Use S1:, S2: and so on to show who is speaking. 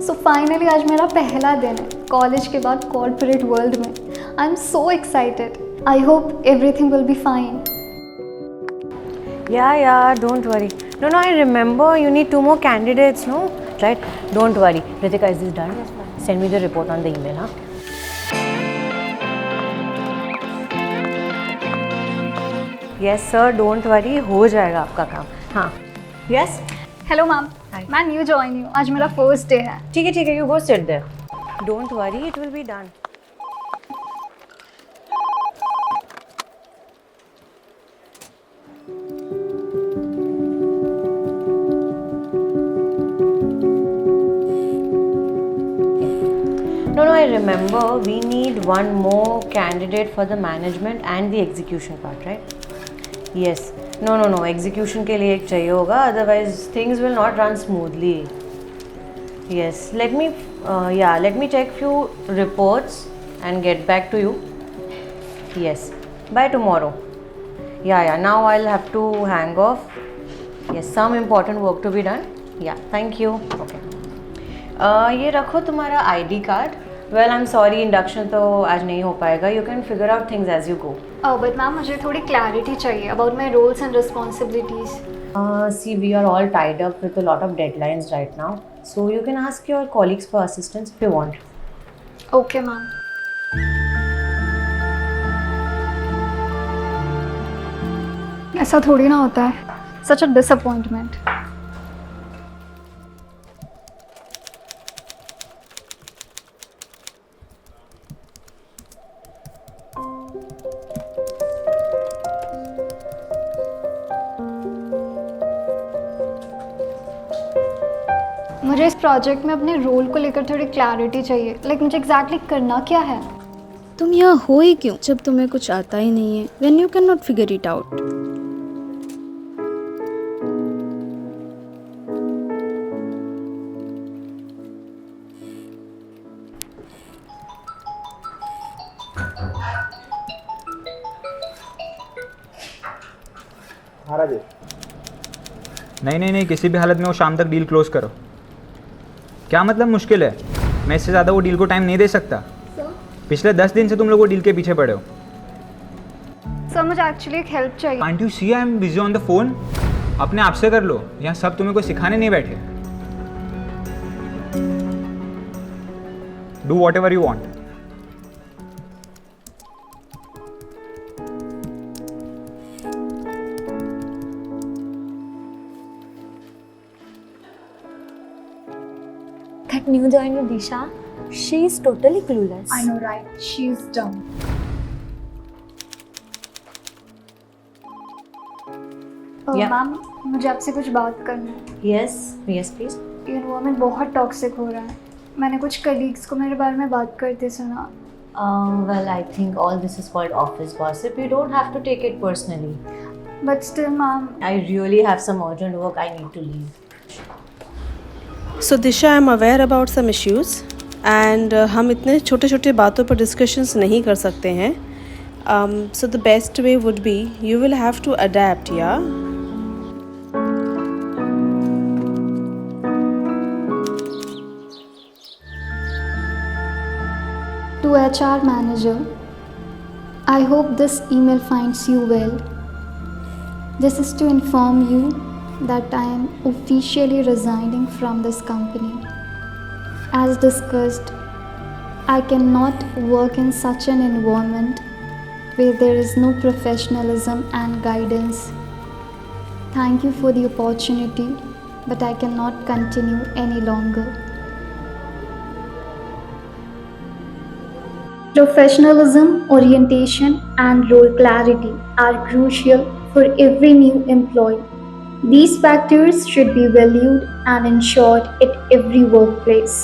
S1: So finally आज मेरा पहला दिन है कॉलेज के बाद कॉर्पोरेट वर्ल्ड में। I am so excited. I hope everything will be fine.
S2: Yeah, don't worry. No, I remember you need 2 more candidates, no? Right? Don't worry. Ritika, is this done? Send me the report on the email, huh? Yes, sir. Don't worry. हो जाएगा आपका काम. हाँ. Yes?
S1: Hello ma'am.
S2: Hi.
S1: मैं new join हूँ, आज मेरा first day है।
S2: ठीक है. You go sit there. Don't worry. It will be done. No, I remember we need one more candidate for the management and the execution part, right? Yes. No. Execution के लिए एक चाहिए होगा, otherwise things will not run smoothly. Yes. Let me check few reports and get back to you. Yes. By tomorrow. Yeah. Now I'll have to hang off. Yes. Some important work to be done. Yeah. Thank you. Okay. ये रखो तुम्हारा ID card. Well I am sorry, induction तो आज नहीं हो पाएगा. You can figure out things as you go.
S1: But ma'am मुझे थोड़ी क्लैरिटी चाहिए about my roles and responsibilities.
S2: See we are all tied up with a lot of deadlines right now, so you can ask your colleagues for assistance if you want.
S1: Okay ma'am. ऐसा थोड़ी ना होता है. Such a disappointment. मुझे इस project में अपने role को लेकर थोड़ी क्लैरिटी चाहिए. लाइक मुझे एग्जैक्टली करना क्या है.
S3: तुम यहाँ हो ही क्यों जब तुम्हें कुछ आता ही नहीं है? When you can not figure it out.
S4: हाँ राजेश. नहीं, किसी भी हालत में वो शाम तक डील क्लोज करो. क्या मतलब मुश्किल है? मैं इससे ज़्यादा वो डील को टाइम नहीं दे सकता. पिछले 10 दिन से तुम लोग वो डील के पीछे पड़े हो.
S1: सर मुझे एक्चुअली एक हेल्प चाहिए.
S4: Can't you see I am busy on the phone? अपने आप से कर लो. यहाँ सब तुम्हें कोई सिखाने नहीं बैठे. Do what ever you want.
S2: That new joiner Disha, she is totally clueless.
S1: I know, right? She is dumb.
S2: Yeah.
S1: Ma'am मुझे आपसे कुछ बात करना है.
S2: Yes, please.
S1: ये एनवायरनमेंट बहुत टॉक्सिक हो रहा है. मैंने कुछ कलीग्स को मेरे बारे में बात करते सुना.
S2: Well, I think all this is called office gossip. You don't have to take it personally.
S1: But still, ma'am.
S2: I really have some urgent work. I need to leave.
S3: So Disha, I am aware about some issues and हम इतने छोटे छोटे बातों पर discussions नहीं कर सकते हैं. So the best way would be you will have to adapt. या
S1: To HR manager, I hope this email finds you well. This is to inform you that I am officially resigning from this company. As discussed, I cannot work in such an environment where there is no professionalism and guidance. Thank you for the opportunity, but I cannot continue any longer. Professionalism, orientation, and role clarity are crucial for every new employee. These factors should be valued and ensured at every workplace.